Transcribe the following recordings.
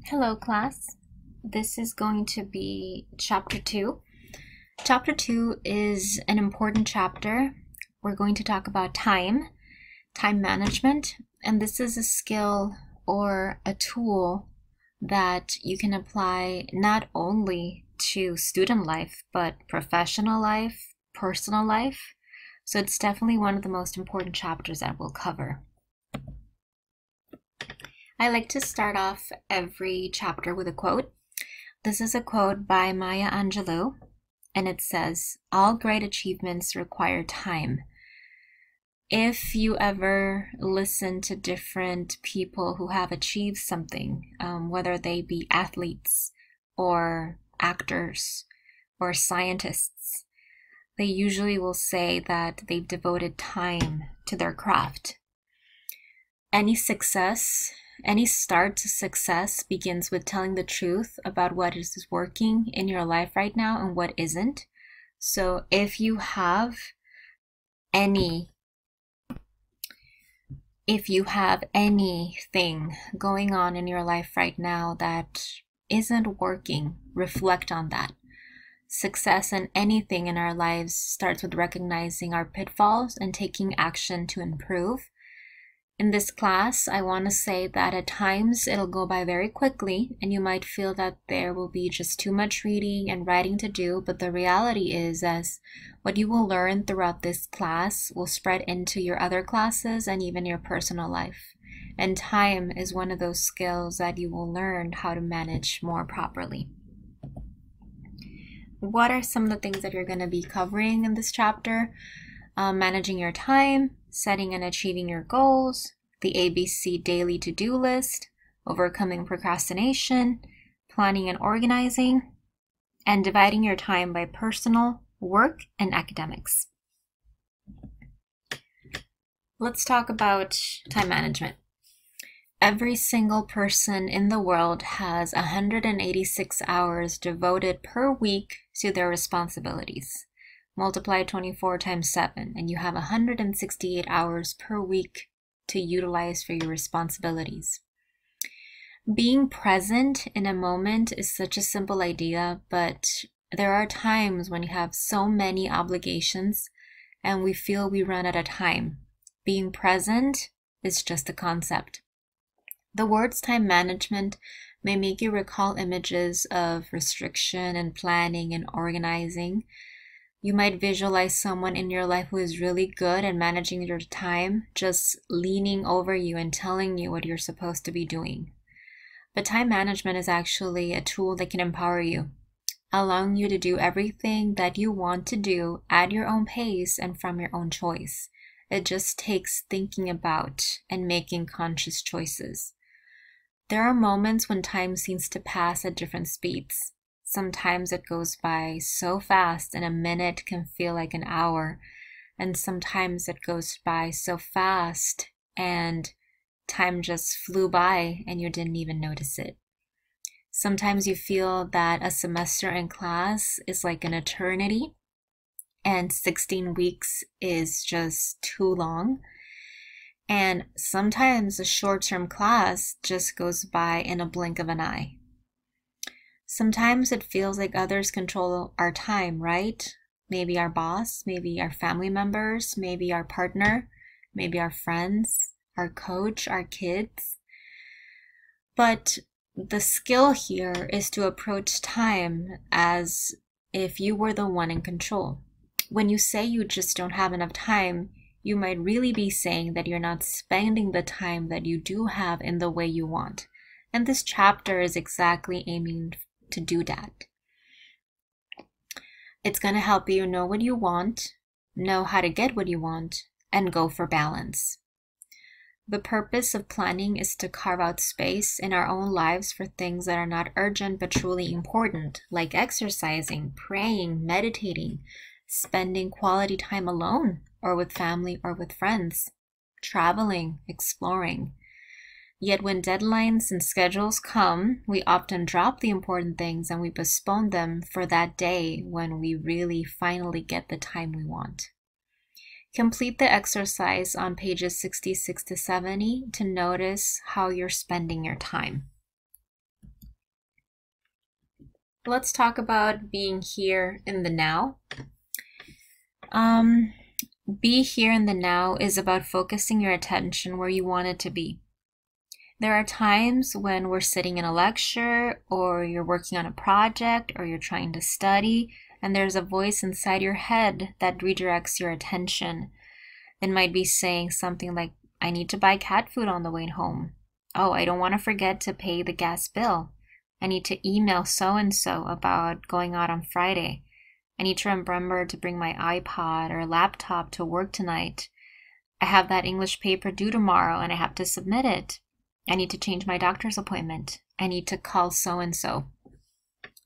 Hello, class. This is going to be chapter 2. Chapter 2 is an important chapter. We're going to talk about time management, and this is a skill or a tool that you can apply not only to student life, but professional life, personal life. So it's definitely one of the most important chapters that we'll cover. I like to start off every chapter with a quote. This is a quote by Maya Angelou, and it says, "All great achievements require time." If you ever listen to different people who have achieved something, whether they be athletes or actors or scientists, they usually will say that they've devoted time to their craft. Any start to success begins with telling the truth about what is working in your life right now and what isn't. So if you have anything going on in your life right now that isn't working, reflect on that. Success in anything in our lives starts with recognizing our pitfalls and taking action to improve. In this class, I want to say that at times it'll go by very quickly and you might feel that there will be just too much reading and writing to do, but the reality is as what you will learn throughout this class will spread into your other classes and even your personal life. And time is one of those skills that you will learn how to manage more properly. What are some of the things that you're going to be covering in this chapter? Managing your time, setting and achieving your goals, the ABC daily to-do list, overcoming procrastination, planning and organizing, and dividing your time by personal, work, and academics. Let's talk about time management. Every single person in the world has 186 hours devoted per week to their responsibilities. Multiply 24 times 7, and you have 168 hours per week to utilize for your responsibilities. Being present in a moment is such a simple idea, but there are times when you have so many obligations and we feel we run out of time. Being present is just a concept. The words time management may make you recall images of restriction and planning and organizing. You might visualize someone in your life who is really good at managing your time, just leaning over you and telling you what you're supposed to be doing. But time management is actually a tool that can empower you, allowing you to do everything that you want to do at your own pace and from your own choice. It just takes thinking about and making conscious choices. There are moments when time seems to pass at different speeds. Sometimes it goes by so fast and a minute can feel like an hour. And sometimes it goes by so fast and time just flew by and you didn't even notice it. Sometimes you feel that a semester in class is like an eternity and 16 weeks is just too long. And sometimes a short-term class just goes by in a blink of an eye. Sometimes it feels like others control our time, right? Maybe our boss, maybe our family members, maybe our partner, maybe our friends, our coach, our kids. But the skill here is to approach time as if you were the one in control. When you say you just don't have enough time, you might really be saying that you're not spending the time that you do have in the way you want. And this chapter is exactly aiming to do that. It's going to help you know what you want, know how to get what you want, and go for balance. The purpose of planning is to carve out space in our own lives for things that are not urgent but truly important, like exercising, praying, meditating, spending quality time alone or with family or with friends, traveling, exploring. Yet when deadlines and schedules come, we often drop the important things and we postpone them for that day when we really finally get the time we want. Complete the exercise on pages 66 to 70 to notice how you're spending your time. Let's talk about being here in the now. Um, be here in the now is about focusing your attention where you want it to be. There are times when we're sitting in a lecture, or you're working on a project, or you're trying to study, and there's a voice inside your head that redirects your attention. It might be saying something like, I need to buy cat food on the way home. Oh, I don't want to forget to pay the gas bill. I need to email so-and-so about going out on Friday. I need to remember to bring my iPod or laptop to work tonight. I have that English paper due tomorrow and I have to submit it. I need to change my doctor's appointment. I need to call so-and-so.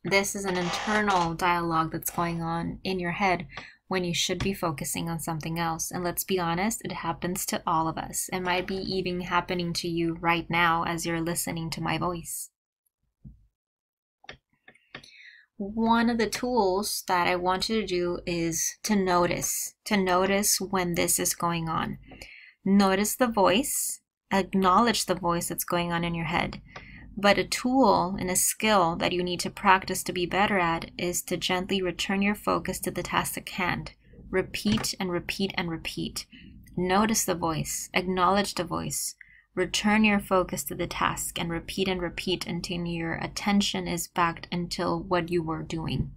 This is an internal dialogue that's going on in your head when you should be focusing on something else. And let's be honest, it happens to all of us. It might be even happening to you right now as you're listening to my voice. One of the tools that I want you to do is to notice when this is going on. Notice the voice, acknowledge the voice that's going on in your head. But a tool and a skill that you need to practice to be better at is to gently return your focus to the task at hand. Repeat and repeat and repeat. Notice the voice, acknowledge the voice. Return your focus to the task and repeat until your attention is back until what you were doing.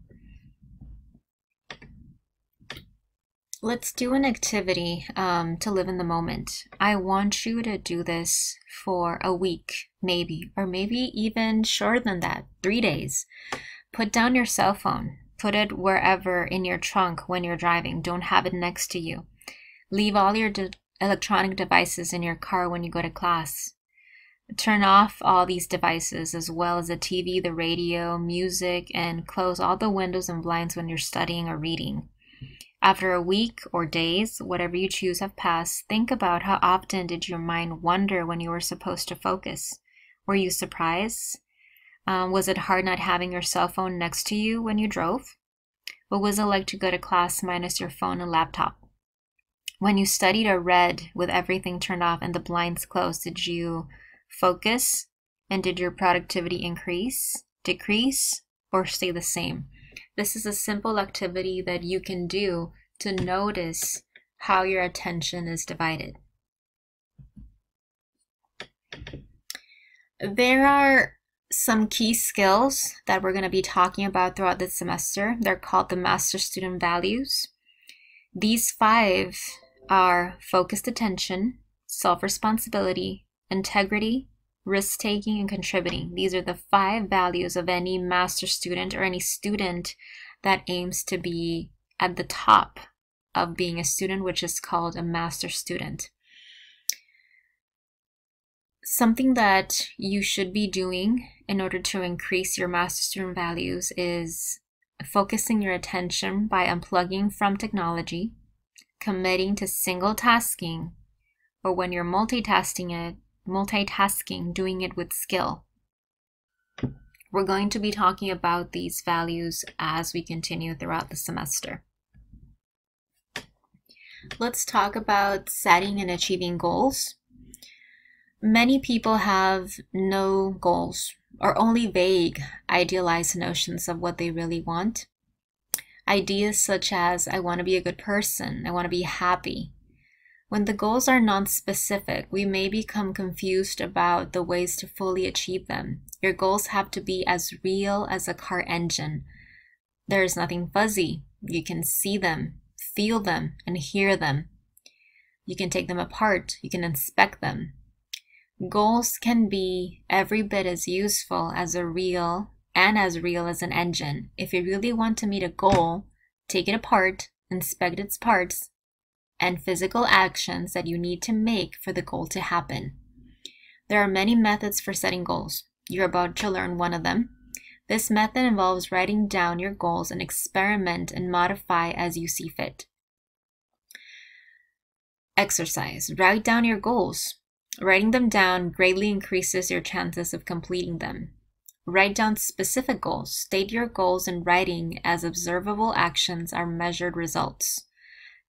Let's do an activity to live in the moment. I want you to do this for a week, maybe, or maybe even shorter than that, 3 days. Put down your cell phone. Put it wherever in your trunk when you're driving. Don't have it next to you. Leave all your electronic devices in your car when you go to class. Turn off all these devices as well as the TV, the radio, music, and close all the windows and blinds when you're studying or reading. After a week or days, whatever you choose have passed, think about how often did your mind wander when you were supposed to focus. Were you surprised? Was it hard not having your cell phone next to you when you drove? What was it like to go to class minus your phone and laptop? When you studied or read with everything turned off and the blinds closed, did you focus? And did your productivity increase, decrease, or stay the same? This is a simple activity that you can do to notice how your attention is divided. There are some key skills that we're going to be talking about throughout this semester. They're called the Master Student Values. These 5 are focused attention, self-responsibility, integrity, risk-taking, and contributing. These are the 5 values of any master student or any student that aims to be at the top of being a student, which is called a master student. Something that you should be doing in order to increase your master student values is focusing your attention by unplugging from technology, committing to single tasking, or when you're multitasking, doing it with skill. We're going to be talking about these values as we continue throughout the semester. Let's talk about setting and achieving goals. Many people have no goals or only vague, idealized notions of what they really want. Ideas such as, I want to be a good person, I want to be happy. When the goals are non-specific, we may become confused about the ways to fully achieve them. Your goals have to be as real as a car engine. There is nothing fuzzy. You can see them, feel them, and hear them. You can take them apart. You can inspect them. Goals can be every bit as useful as real as an engine. If you really want to meet a goal, take it apart, inspect its parts, and physical actions that you need to make for the goal to happen. There are many methods for setting goals. You're about to learn one of them. This method involves writing down your goals and experiment and modify as you see fit. Exercise. Write down your goals. Writing them down greatly increases your chances of completing them. Write down specific goals. State your goals in writing as observable actions are measured results.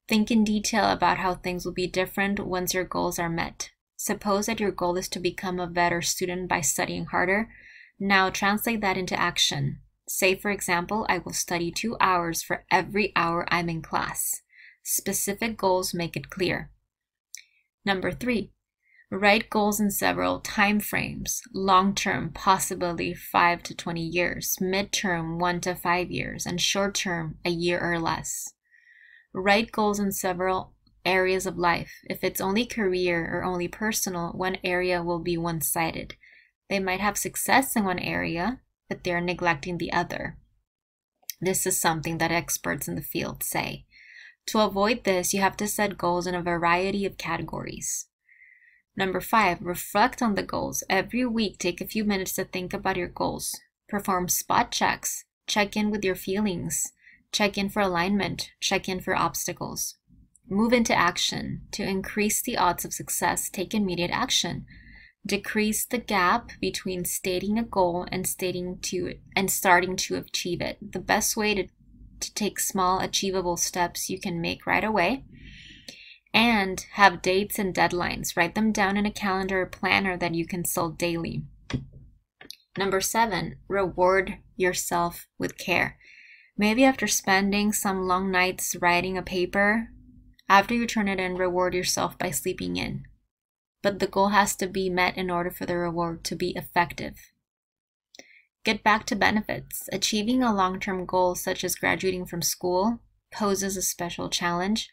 Think in detail about how things will be different once your goals are met. Suppose that your goal is to become a better student by studying harder. Now translate that into action. Say, for example, I will study 2 hours for every hour I'm in class. Specific goals make it clear. Number 3, write goals in several time frames: long-term, possibly 5 to 20 years, mid-term, 1 to 5 years, and short-term, a year or less. Write goals in several areas of life. If it's only career or only personal, one area will be one-sided. They might have success in one area, but they're neglecting the other. This is something that experts in the field say. To avoid this, you have to set goals in a variety of categories. Number 5, reflect on the goals. Every week, take a few minutes to think about your goals. Perform spot checks. Check in with your feelings. Check in for alignment. Check in for obstacles. Move into action. To increase the odds of success, take immediate action. Decrease the gap between stating a goal and starting to achieve it. The best way to take small, achievable steps you can make right away. And have dates and deadlines. Write them down in a calendar or planner that you consult daily. Number 7, reward yourself with care. Maybe after spending some long nights writing a paper, after you turn it in, reward yourself by sleeping in. But the goal has to be met in order for the reward to be effective. Get back to benefits. Achieving a long-term goal such as graduating from school poses a special challenge.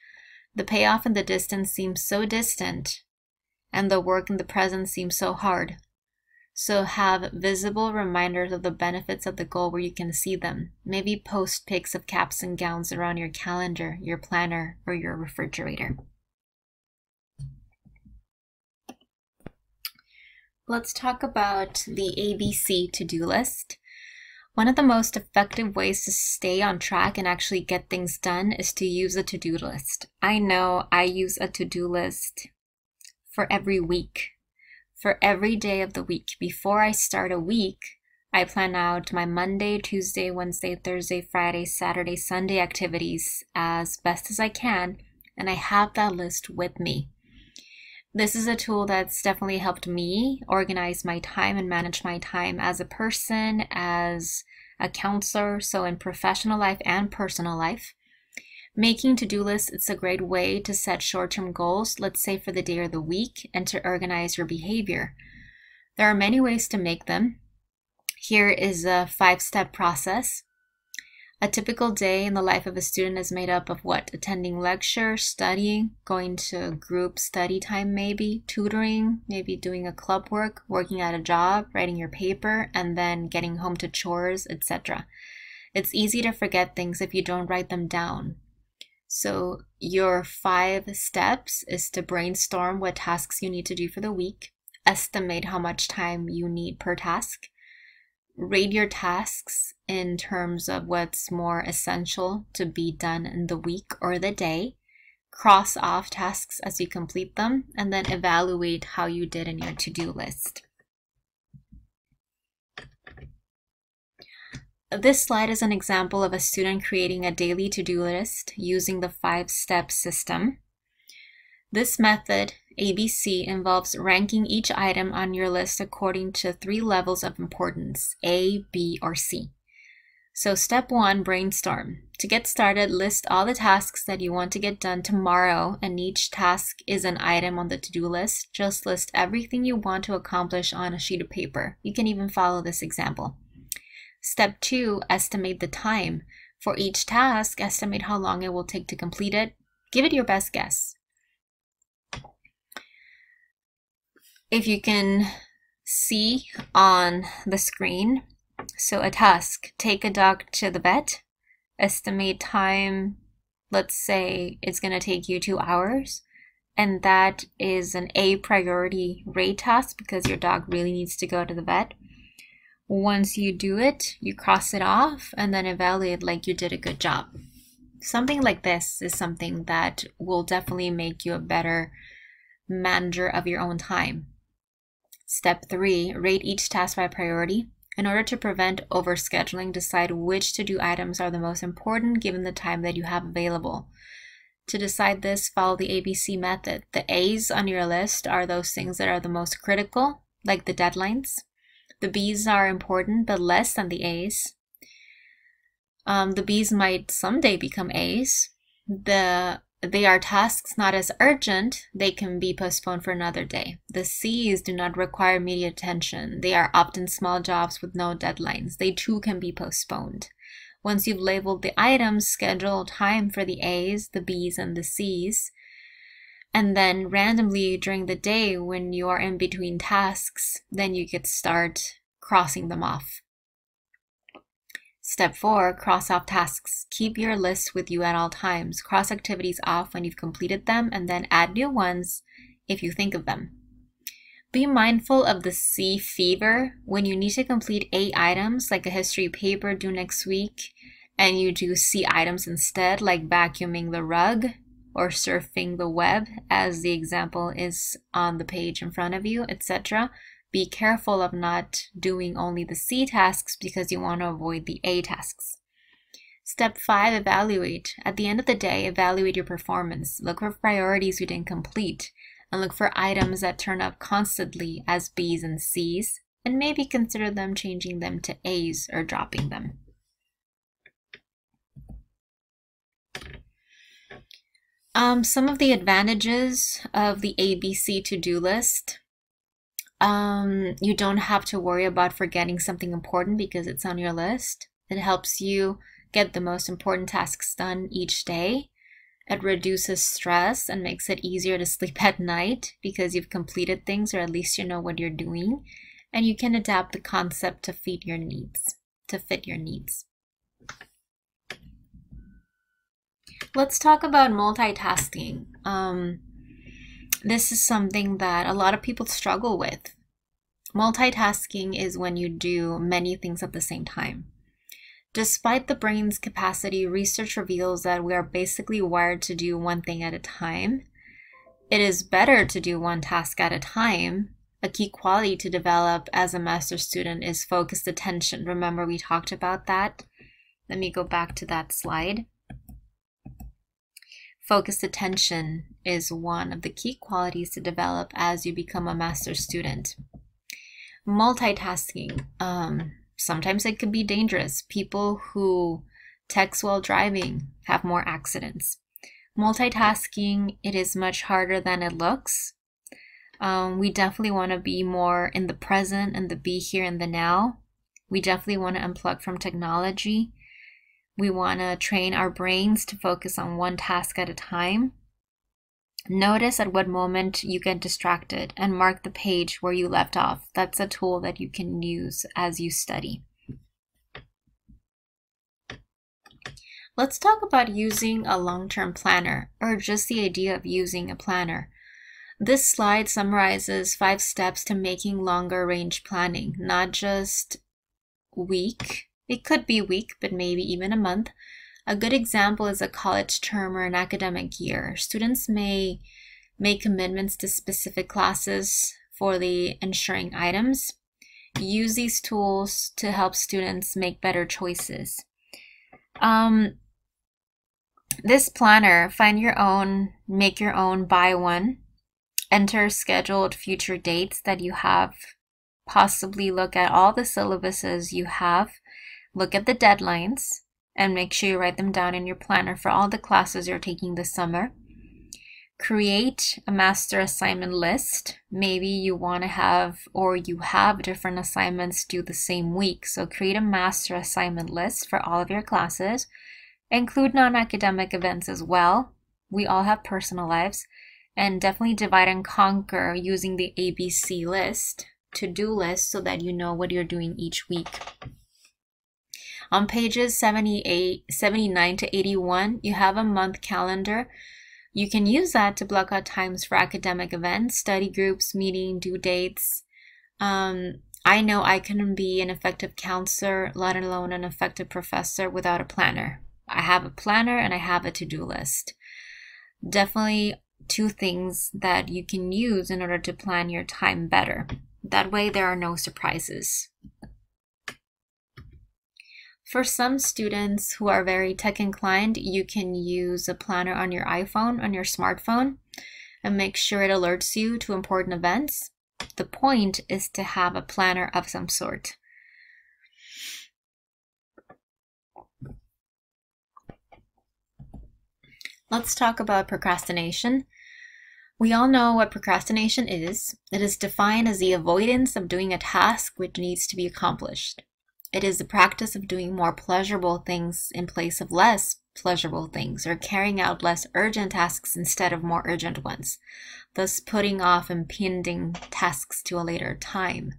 The payoff in the distance seems so distant, and the work in the present seems so hard. So have visible reminders of the benefits of the goal where you can see them. Maybe post pics of caps and gowns around your calendar, your planner, or your refrigerator. Let's talk about the ABC to-do list. One of the most effective ways to stay on track and actually get things done is to use a to-do list. I know I use a to-do list for every week, for every day of the week. Before I start a week, I plan out my Monday, Tuesday, Wednesday, Thursday, Friday, Saturday, Sunday activities as best as I can, and I have that list with me. This is a tool that's definitely helped me organize my time and manage my time as a person, as a counselor, so in professional life and personal life. Making to-do lists, it's a great way to set short-term goals, let's say for the day or the week, and to organize your behavior. There are many ways to make them. Here is a 5-step process. A typical day in the life of a student is made up of what? Attending lectures, studying, going to group study time maybe, tutoring, maybe doing a club work, working at a job, writing your paper, and then getting home to chores, etc. It's easy to forget things if you don't write them down. So your 5 steps is to brainstorm what tasks you need to do for the week, estimate how much time you need per task, rate your tasks in terms of what's more essential to be done in the week or the day, cross off tasks as you complete them, and then evaluate how you did in your to-do list. This slide is an example of a student creating a daily to-do list using the 5-step system. This method, ABC, involves ranking each item on your list according to 3 levels of importance, A, B, or C. So step 1, brainstorm. To get started, list all the tasks that you want to get done tomorrow, and each task is an item on the to-do list. Just list everything you want to accomplish on a sheet of paper. You can even follow this example. Step 2, estimate the time. For each task, estimate how long it will take to complete it. Give it your best guess. If you can see on the screen, so a task, take a dog to the vet, estimate time, let's say it's going to take you 2 hours, and that is an A priority rate task because your dog really needs to go to the vet. Once you do it, you cross it off and then evaluate like you did a good job. Something like this is something that will definitely make you a better manager of your own time. Step 3, rate each task by priority. In order to prevent overscheduling, decide which to-do items are the most important given the time that you have available. To decide this, follow the ABC method. The A's on your list are those things that are the most critical, like the deadlines. The B's are important, but less than the A's. The B's might someday become A's. They are tasks not as urgent, they can be postponed for another day. The C's do not require immediate attention. They are often small jobs with no deadlines. They too can be postponed. Once you've labeled the items, schedule time for the A's, the B's, and the C's. And then randomly during the day when you are in between tasks, then you could start crossing them off. Step 4, cross off tasks. Keep your list with you at all times. Cross activities off when you've completed them and then add new ones if you think of them. Be mindful of the C fever. When you need to complete A items like a history paper due next week and you do C items instead, like vacuuming the rug or surfing the web as the example is on the page in front of you, etc. Be careful of not doing only the C tasks because you want to avoid the A tasks. Step 5, evaluate. At the end of the day, evaluate your performance. Look for priorities you didn't complete and look for items that turn up constantly as B's and C's and maybe consider them changing them to A's or dropping them. Some of the advantages of the ABC to-do list. You don't have to worry about forgetting something important because it's on your list. It helps you get the most important tasks done each day. It reduces stress and makes it easier to sleep at night because you've completed things, or at least you know what you're doing. And you can adapt the concept to fit your needs. Let's talk about multitasking. This is something that a lot of people struggle with. Multitasking is when you do many things at the same time. Despite the brain's capacity, research reveals that we are basically wired to do one thing at a time. It is better to do one task at a time. A key quality to develop as a master's student is focused attention. Remember, we talked about that. Let me go back to that slide. Focused attention is one of the key qualities to develop as you become a master's student. Multitasking, sometimes it can be dangerous. People who text while driving have more accidents. Multitasking, it is much harder than it looks. We definitely want to be more in the present and the be here and the now. We definitely want to unplug from technology. We want to train our brains to focus on one task at a time. Notice at what moment you get distracted and mark the page where you left off. That's a tool that you can use as you study. Let's talk about using a long-term planner, or just the idea of using a planner. This slide summarizes 5 steps to making longer range planning, not just week. It could be a week, but maybe even a month. A good example is a college term or an academic year. Students may make commitments to specific classes for the ensuring items. Use these tools to help students make better choices. This planner, find your own, make your own, buy one. Enter scheduled future dates that you have. Possibly look at all the syllabuses you have. Look at the deadlines and make sure you write them down in your planner for all the classes you're taking this summer. Create a master assignment list. Maybe you want to have, or you have different assignments due the same week. So create a master assignment list for all of your classes. Include non-academic events as well. We all have personal lives. And definitely divide and conquer using the ABC list, to-do list, so that you know what you're doing each week. On pages 79 to 81, you have a month calendar. You can use that to block out times for academic events, study groups, meeting, due dates. I know I couldn't be an effective counselor, let alone an effective professor, without a planner. I have a planner and I have a to-do list. Definitely 2 things that you can use in order to plan your time better. That way there are no surprises. For some students who are very tech inclined, you can use a planner on your iPhone, on your smartphone, and make sure it alerts you to important events. The point is to have a planner of some sort. Let's talk about procrastination. We all know what procrastination is. It is defined as the avoidance of doing a task which needs to be accomplished. It is the practice of doing more pleasurable things in place of less pleasurable things, or carrying out less urgent tasks instead of more urgent ones, thus putting off impending tasks to a later time.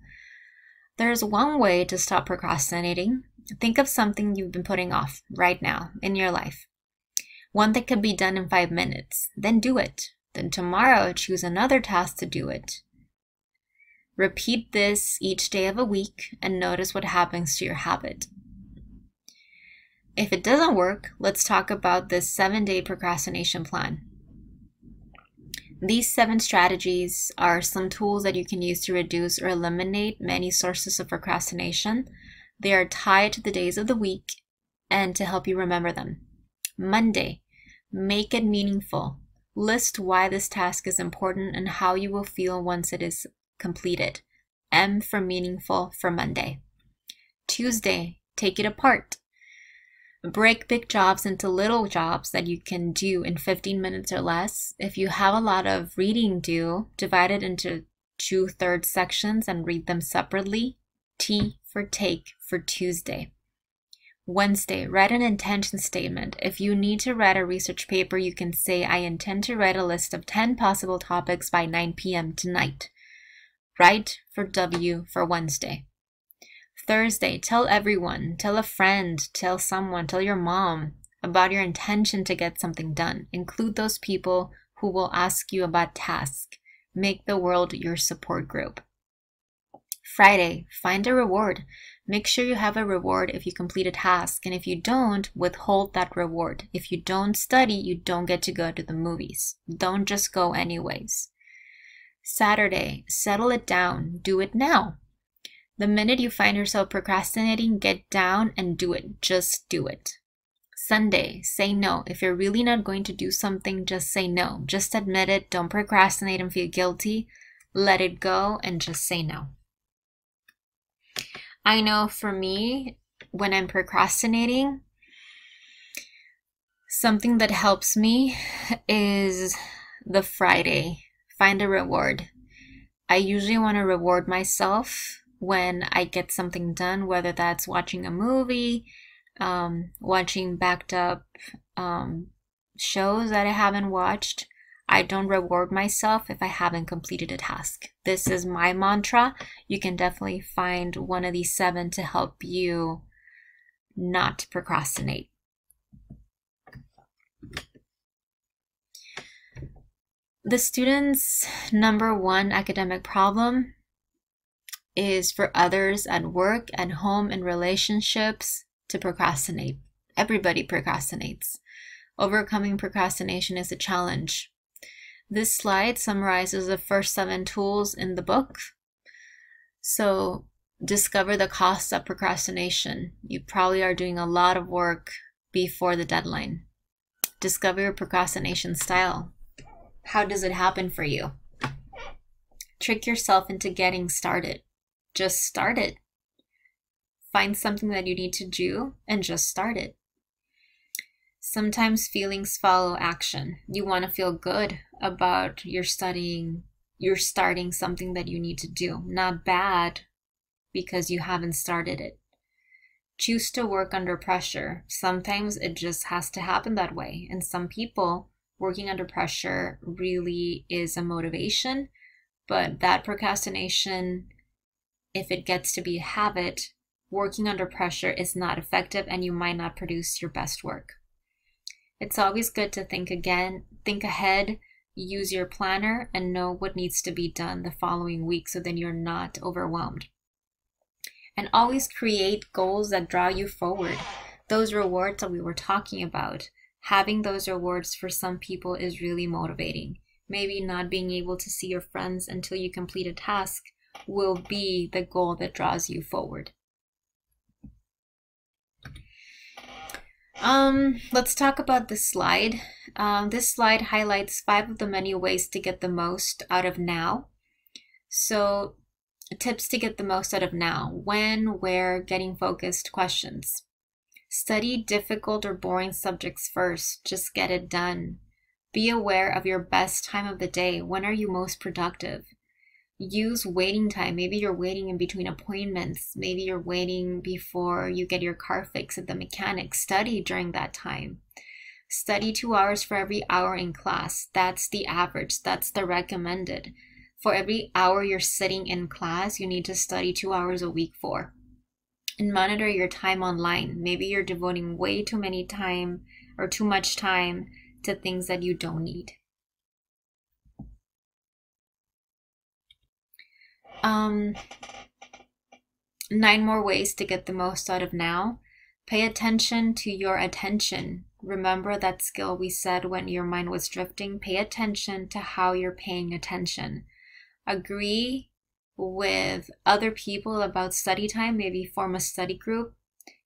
There's one way to stop procrastinating. Think of something you've been putting off right now in your life. One that could be done in 5 minutes. Then do it. Then tomorrow, choose another task to do it. Repeat this each day of a week and notice what happens to your habit. If it doesn't work, let's talk about this 7-day procrastination plan. These 7 strategies are some tools that you can use to reduce or eliminate many sources of procrastination. They are tied to the days of the week and to help you remember them. Monday, make it meaningful. List why this task is important and how you will feel once it is completed. M for meaningful for Monday. Tuesday, take it apart. Break big jobs into little jobs that you can do in 15 minutes or less. If you have a lot of reading due, divide it into 2/3 sections and read them separately. T for take for Tuesday. Wednesday, write an intention statement. If you need to write a research paper, you can say, I intend to write a list of 10 possible topics by 9 p.m. tonight. Write for W for Wednesday. Thursday, tell everyone, tell a friend, tell someone, tell your mom about your intention to get something done. Include those people who will ask you about tasks. Make the world your support group. Friday, find a reward. Make sure you have a reward if you complete a task, and if you don't, withhold that reward. If you don't study, you don't get to go to the movies. Don't just go anyways. Saturday, settle it down. Do it now. The minute you find yourself procrastinating, get down and do it. Just do it. Sunday, say no. If you're really not going to do something, just say no. Just admit it. Don't procrastinate and feel guilty. Let it go and just say no. I know for me, when I'm procrastinating, something that helps me is the Friday. Find a reward. I usually want to reward myself when I get something done, whether that's watching a movie, watching backed up shows that I haven't watched. I don't reward myself if I haven't completed a task. This is my mantra. You can definitely find one of these 7 to help you not procrastinate. The student's #1 academic problem is for others at work, at home, in relationships to procrastinate. Everybody procrastinates. Overcoming procrastination is a challenge. This slide summarizes the first 7 tools in the book. So discover the costs of procrastination. You probably are doing a lot of work before the deadline. Discover your procrastination style. How does it happen for you? Trick yourself into getting started. Just start it. Find something that you need to do and just start it. Sometimes feelings follow action. You want to feel good about your studying. You're starting something that you need to do, not bad because you haven't started it. Choose to work under pressure. Sometimes it just has to happen that way. And some people, working under pressure really is a motivation, but that procrastination, if it gets to be a habit, working under pressure is not effective and you might not produce your best work. It's always good to think ahead, use your planner, and know what needs to be done the following week so then you're not overwhelmed. And always create goals that draw you forward. Those rewards that we were talking about, having those rewards for some people is really motivating. Maybe not being able to see your friends until you complete a task will be the goal that draws you forward. Let's talk about this slide. This slide highlights 5 of the many ways to get the most out of now. So, tips to get the most out of now. When, where, getting focused, questions. Study difficult or boring subjects first. Just get it done. Be aware of your best time of the day. When are you most productive? Use waiting time. Maybe you're waiting in between appointments. Maybe you're waiting before you get your car fixed at the mechanic. Study during that time. Study 2 hours for every hour in class. That's the average. That's the recommended. For every hour you're sitting in class, you need to study 2 hours a week for. And monitor your time online. Maybe you're devoting way too many time or too much time to things that you don't need. 9 more ways to get the most out of now. Pay attention to your attention. Remember that skill we said when your mind was drifting? Pay attention to how you're paying attention. Agree with other people about study time. Maybe form a study group.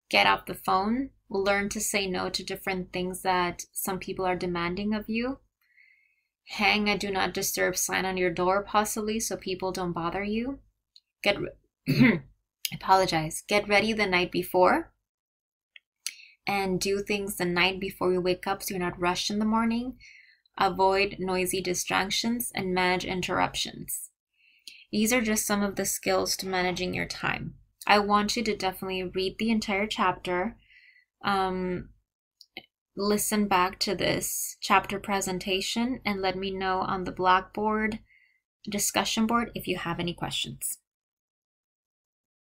Get off the phone. Learn to say no to different things that some people are demanding of you. Hang a do not disturb sign on your door, possibly, so people don't bother you. Get ready the night before. And do things the night before you wake up so you're not rushed in the morning. Avoid noisy distractions and manage interruptions. These are just some of the skills to managing your time. I want you to definitely read the entire chapter. Listen back to this chapter presentation and let me know on the Blackboard discussion board if you have any questions.